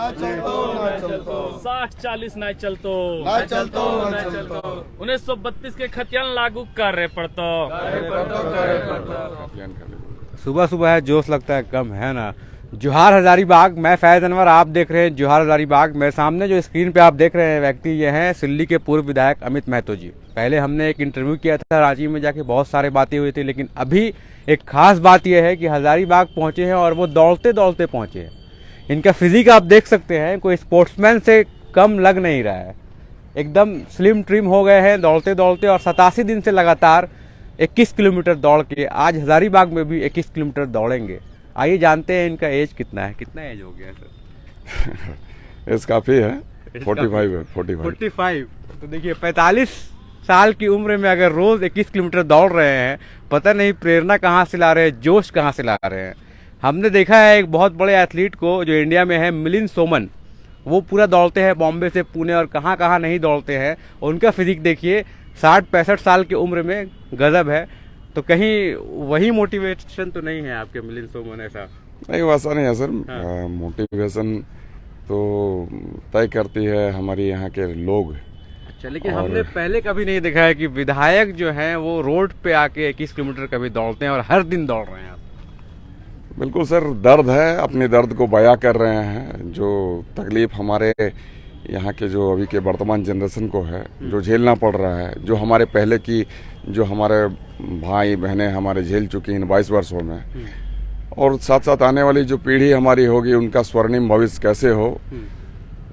60-40 ना चलतो 1932 के खतियान लागू करे पड़तो। सुबह सुबह है जोश लगता है कम है ना। जोहार हजारीबाग, मैं फैज अनवर, आप देख रहे हैं जोहार हजारीबाग। मेरे सामने जो स्क्रीन पे आप देख रहे हैं व्यक्ति ये हैं सिल्ली के पूर्व विधायक अमित महतो जी। पहले हमने एक इंटरव्यू किया था रांची में जाके, बहुत सारे बातें हुई थी, लेकिन अभी एक खास बात यह है कि हजारीबाग पहुंचे हैं और वो दौड़ते दौड़ते पहुंचे हैं। इनका फिजिक आप देख सकते हैं, कोई स्पोर्ट्समैन से कम लग नहीं रहा है, एकदम स्लिम ट्रिम हो गए हैं दौड़ते दौड़ते। और 87 दिन से लगातार 21 किलोमीटर दौड़ के आज हजारीबाग में भी 21 किलोमीटर दौड़ेंगे। आइए जानते हैं इनका एज कितना है। कितना एज हो गया सर? एज काफी है, 45 है। 45। तो देखिए 45 साल की उम्र में अगर रोज 21 किलोमीटर दौड़ रहे हैं, पता नहीं प्रेरणा कहाँ से ला रहे हैं, जोश कहाँ से ला रहे हैं। हमने देखा है एक बहुत बड़े एथलीट को जो इंडिया में है, मिलिंद सोमन, वो पूरा दौड़ते हैं बॉम्बे से पुणे और कहाँ कहाँ नहीं दौड़ते हैं। उनका फिजिक देखिए, 60-65 साल की उम्र में गजब है। तो कहीं वही मोटिवेशन तो नहीं है आपके मिलिंद सोमन? ऐसा नहीं, वैसा नहीं है सर। मोटिवेशन तो तय करती है हमारे यहाँ के लोग। अच्छा, लेकिन हमने पहले कभी नहीं देखा है कि विधायक जो हैं वो रोड पे आके 21 किलोमीटर कभी दौड़ते हैं और हर दिन दौड़ रहे हैं आप। बिल्कुल सर, दर्द है, अपने दर्द को बयां कर रहे हैं। जो तकलीफ हमारे यहाँ के जो अभी के वर्तमान जनरेशन को है, जो झेलना पड़ रहा है, जो हमारे पहले की जो हमारे भाई बहनें हमारे झेल चुकी इन 22 वर्षों में, और साथ साथ आने वाली जो पीढ़ी हमारी होगी उनका स्वर्णिम भविष्य कैसे हो,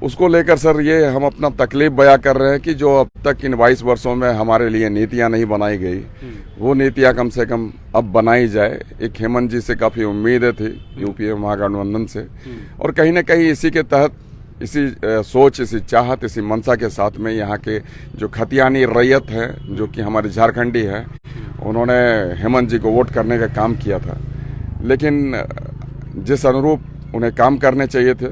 उसको लेकर सर ये हम अपना तकलीफ बयां कर रहे हैं कि जो अब तक इन 22 वर्षों में हमारे लिए नीतियां नहीं बनाई गई, वो नीतियां कम से कम अब बनाई जाए। एक हेमंत जी से काफ़ी उम्मीदें थी, यूपीए महागठबंधन से, और कहीं ना कहीं इसी के तहत, इसी सोच, इसी चाहत, इसी मंशा के साथ में यहाँ के जो खतियानी रैयत है, जो कि हमारे झारखंडी है, उन्होंने हेमंत जी को वोट करने का काम किया था। लेकिन जिस अनुरूप उन्हें काम करने चाहिए थे,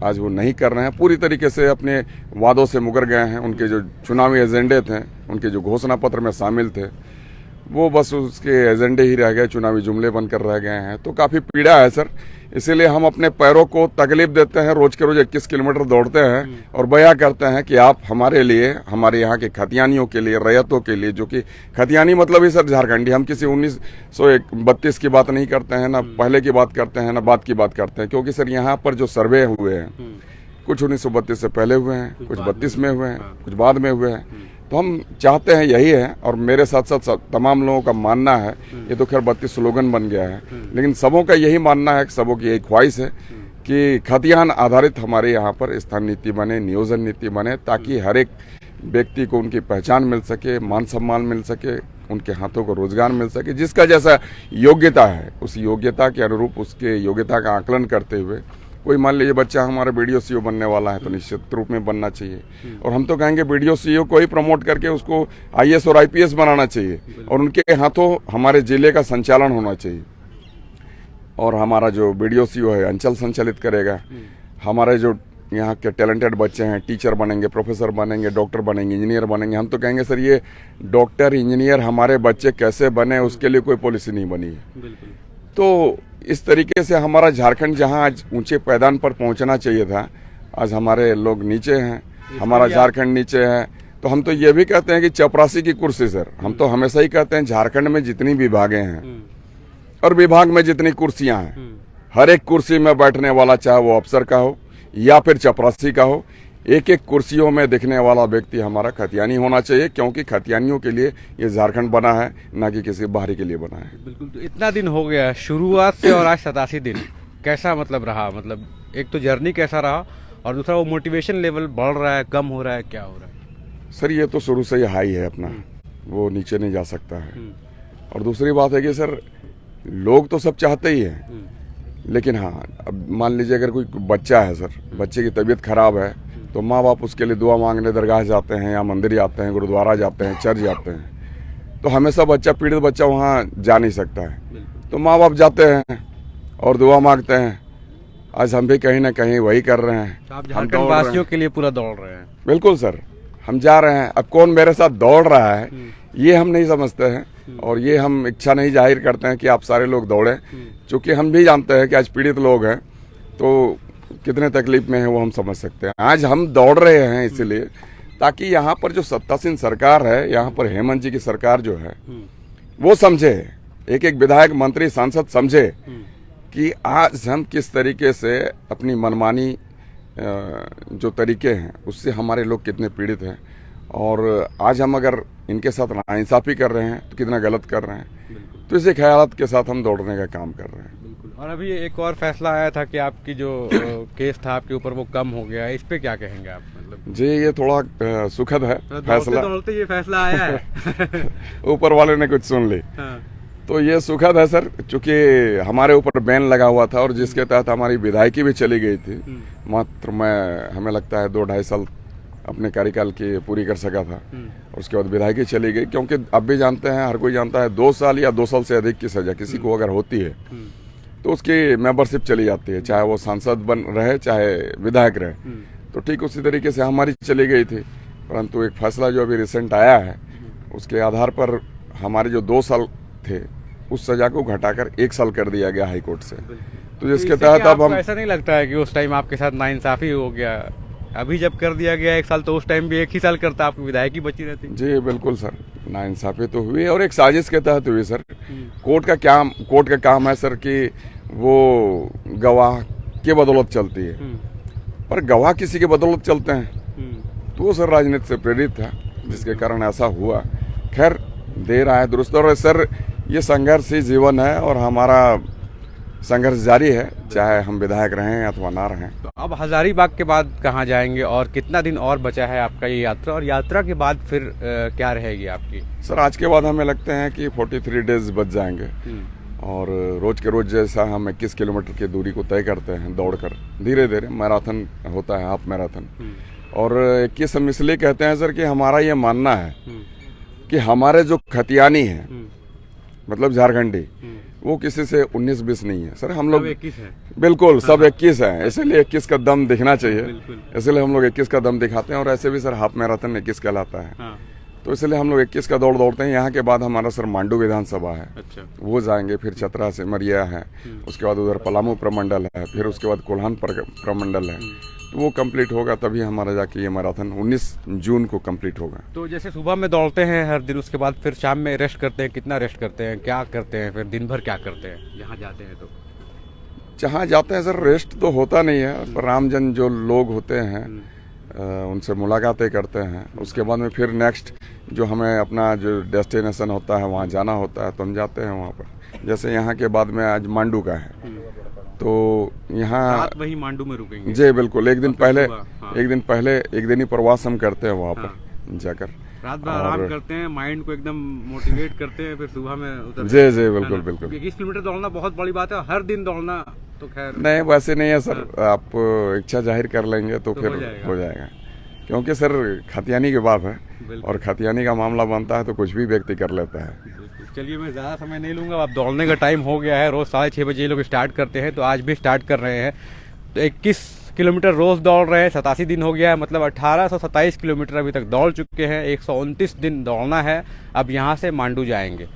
आज वो नहीं कर रहे हैं। पूरी तरीके से अपने वादों से मुकर गए हैं। उनके जो चुनावी एजेंडे थे, उनके जो घोषणा पत्र में शामिल थे, वो बस उसके एजेंडे ही रह गए, चुनावी जुमले बनकर रह गए हैं। तो काफ़ी पीड़ा है सर। इसीलिए हम अपने पैरों को तकलीफ देते हैं, रोज के रोज 21 किलोमीटर दौड़ते हैं और बयां करते हैं कि आप हमारे लिए, हमारे यहाँ के खतियानियों के लिए, रैयतों के लिए, जो कि खतियानी मतलब ही सर झारखंडी। हम किसी 1932 की बात नहीं करते हैं, ना पहले की बात करते हैं, ना बाद की बात करते हैं, क्योंकि सर यहाँ पर जो सर्वे हुए हैं, कुछ 1932 से पहले हुए हैं, कुछ 32 में हुए हैं, कुछ बाद में हुए हैं। तो हम चाहते हैं यही है, और मेरे साथ साथ तमाम लोगों का मानना है, ये तो खैर 32 स्लोगन बन गया है, लेकिन सबों का यही मानना है, सबों की यही ख्वाहिश है कि खतियान आधारित हमारे यहाँ पर स्थान नीति बने, नियोजन नीति बने, ताकि हर एक व्यक्ति को उनकी पहचान मिल सके, मान सम्मान मिल सके, उनके हाथों को रोजगार मिल सके। जिसका जैसा योग्यता है, उस योग्यता के अनुरूप उसके योग्यता का आकलन करते हुए, कोई मान लीजिए बच्चा हमारा वीडियो सीईओ बनने वाला है तो निश्चित रूप में बनना चाहिए, और हम तो कहेंगे वीडियो सीईओ को ही प्रमोट करके उसको आईएएस और आईपीएस बनाना चाहिए, और उनके हाथों हमारे जिले का संचालन होना चाहिए। और हमारा जो वीडियो सीईओ है अंचल संचालित करेगा। हमारे जो यहाँ के टैलेंटेड बच्चे हैं, टीचर बनेंगे, प्रोफेसर बनेंगे, डॉक्टर बनेंगे, इंजीनियर बनेंगे। हम तो कहेंगे सर ये डॉक्टर इंजीनियर हमारे बच्चे कैसे बने, उसके लिए कोई पॉलिसी नहीं बनी है। तो इस तरीके से हमारा झारखंड जहां आज ऊंचे पैदान पर पहुंचना चाहिए था, आज हमारे लोग नीचे हैं, हमारा झारखंड नीचे है। तो हम तो ये भी कहते हैं कि चपरासी की कुर्सी सर, हम तो हमेशा ही कहते हैं झारखंड में जितनी विभागें हैं और विभाग में जितनी कुर्सियां हैं, हर एक कुर्सी में बैठने वाला, चाहे वो अफसर का हो या फिर चपरासी का हो, एक एक कुर्सियों में दिखने वाला व्यक्ति हमारा खतियानी होना चाहिए, क्योंकि खतियानियों के लिए ये झारखंड बना है, ना कि किसी बाहरी के लिए बना है। बिल्कुल। तो इतना दिन हो गया शुरुआत से और आज 87 दिन, कैसा मतलब रहा? मतलब एक तो जर्नी कैसा रहा, और दूसरा वो मोटिवेशन लेवल बढ़ रहा है, कम हो रहा है, क्या हो रहा है? सर ये तो शुरू से ही हाई है अपना, वो नीचे नहीं जा सकता है। और दूसरी बात है कि सर लोग तो सब चाहते ही हैं, लेकिन हाँ, अब मान लीजिए अगर कोई बच्चा है सर, बच्चे की तबीयत खराब है, तो माँ बाप उसके लिए दुआ मांगने दरगाह जाते हैं, या मंदिर जाते हैं, गुरुद्वारा जाते हैं, चर्च जाते हैं। तो हमेशा बच्चा, पीड़ित बच्चा वहाँ जा नहीं सकता है, तो माँ बाप जाते हैं और दुआ मांगते हैं। आज हम भी कहीं ना कहीं वही कर रहे हैं। आप झारखंड वासियों के लिए पूरा दौड़ रहे हैं? बिल्कुल सर, हम जा रहे हैं। अब कौन मेरे साथ दौड़ रहा है ये हम नहीं समझते हैं, और ये हम इच्छा नहीं जाहिर करते हैं कि आप सारे लोग दौड़ें, क्योंकि हम भी जानते हैं कि आज पीड़ित लोग हैं, तो कितने तकलीफ में है वो हम समझ सकते हैं। आज हम दौड़ रहे हैं इसीलिए ताकि यहाँ पर जो सत्तासीन सरकार है, यहाँ पर हेमंत जी की सरकार जो है वो समझे, एक एक विधायक मंत्री सांसद समझे कि आज हम किस तरीके से अपनी मनमानी जो तरीके हैं उससे हमारे लोग कितने पीड़ित हैं, और आज हम अगर इनके साथ नाइंसाफी कर रहे हैं तो कितना गलत कर रहे हैं। तो इसी ख्यालात के साथ हम दौड़ने का काम कर रहे हैं। और अभी एक और फैसला आया था कि आपकी जो केस था आपके ऊपर वो कम हो गया है, इस पे क्या कहेंगे आप? मतलब जी ये थोड़ा सुखद है फैसला, दौड़ते ये फैसला आया है। ऊपर वाले ने कुछ सुन ली। हाँ। तो ये सुखद है सर, चूंकि हमारे ऊपर बैन लगा हुआ था और जिसके तहत हमारी विधायकी भी चली गई थी। मात्र हमें लगता है 2-2.5 साल अपने कार्यकाल की पूरी कर सका था, और उसके बाद विधायकी चली गई। क्योंकि अब भी जानते हैं, हर कोई जानता है 2 साल या 2 साल से अधिक की सजा किसी को अगर होती है तो उसकी मेंबरशिप चली जाती है, चाहे वो सांसद बन रहे चाहे विधायक रहे। तो ठीक उसी तरीके से हमारी चली गई थी, परंतु एक फैसला जो अभी रिसेंट आया है उसके आधार पर हमारे जो 2 साल थे उस सजा को घटाकर 1 साल कर दिया गया हाई कोर्ट से। तो जिसके तहत अब हम, ऐसा नहीं लगता है कि उस टाइम आपके साथ नाइंसाफी हो गया? अभी जब कर दिया गया 1 साल तो उस टाइम भी 1 ही साल करता, आपकी विधायकी बची रहती। जी बिल्कुल सर, नाइंसाफी तो हुई और एक साजिश के तहत हुई सर। कोर्ट का काम है सर कि वो गवाह के बदौलत चलती है, पर गवाह किसी के बदौलत चलते हैं तो वो सर राजनीति से प्रेरित था जिसके कारण ऐसा हुआ। खैर देर आए दुरुस्त। और सर ये संघर्ष ही जीवन है और हमारा संघर्ष जारी है, चाहे हम विधायक रहें अथवा ना रहें। तो अब हजारीबाग के बाद कहाँ जाएंगे और कितना दिन और बचा है आपका ये यात्रा, और यात्रा के बाद फिर क्या रहेगी आपकी? सर आज के बाद हमें लगते हैं कि 43 डेज बच जाएंगे, और रोज के रोज जैसा हम 21 किलोमीटर की दूरी को तय करते हैं दौड़कर, धीरे धीरे मैराथन होता है, हाफ मैराथन। और 21 हम इसलिए कहते हैं सर कि हमारा ये मानना है कि हमारे जो खतियानी है मतलब झारखंडी, वो किसी से 19-20 नहीं है सर, हम लोग 21 है। बिल्कुल सब 21 है, इसलिए 21 का दम दिखना चाहिए, इसलिए हम लोग 21 का दम दिखाते हैं। और ऐसे भी सर हाफ मैराथन 21 कहलाता है। तो इसलिए हम लोग 21 का दौड़ दौड़ते हैं। यहाँ के बाद हमारा सर मांडू विधानसभा है, अच्छा। वो जाएंगे, फिर चतरा से मरिया है, उसके बाद उधर पलामू प्रमंडल है, फिर उसके बाद कोल्हान प्रमंडल है। तो वो कंप्लीट होगा तभी हमारा जाके ये मैराथन 19 जून को कंप्लीट होगा। तो जैसे सुबह में दौड़ते हैं हर दिन, उसके बाद फिर शाम में रेस्ट करते हैं, कितना रेस्ट करते हैं, क्या करते हैं, फिर दिन भर क्या करते हैं यहाँ जाते हैं? तो जहाँ जाते हैं सर रेस्ट तो होता नहीं है, पर रामजन जो लोग होते हैं उनसे मुलाकातें करते हैं। उसके बाद में फिर नेक्स्ट जो हमें अपना जो डेस्टिनेशन होता है वहाँ जाना होता है तो हम जाते हैं वहाँ पर। जैसे यहाँ के बाद में आज मांडू का है, तो यहाँ वही मांडू में रुकेंगे। जी बिल्कुल, एक दिन पहले हाँ। एक दिन ही प्रवास हम करते हैं वहाँ पर जाकर, रात भर आराम करते हैं, माइंड को एकदम मोटिवेट करते हैं, फिर सुबह में उतर। जी जी बिल्कुल बिल्कुल। 21 किलोमीटर दौड़ना बहुत बड़ी बात है, हर दिन दौड़ना तो खैर नहीं वैसे नहीं है सर, आप इच्छा जाहिर कर लेंगे तो फिर हो जाएगा। क्योंकि सर खतियानी की बात है और खतियानी का मामला बनता है तो कुछ भी व्यक्ति कर लेता है। चलिए मैं ज़्यादा समय नहीं लूँगा, अब दौड़ने का टाइम हो गया है। रोज़ 6:30 बजे ये लोग स्टार्ट करते हैं, तो आज भी स्टार्ट कर रहे हैं। तो 21 किलोमीटर रोज़ दौड़ रहे हैं, 87 दिन हो गया है, मतलब 1827 किलोमीटर अभी तक दौड़ चुके हैं। 129 दिन दौड़ना है, अब यहाँ से मांडू जाएंगे।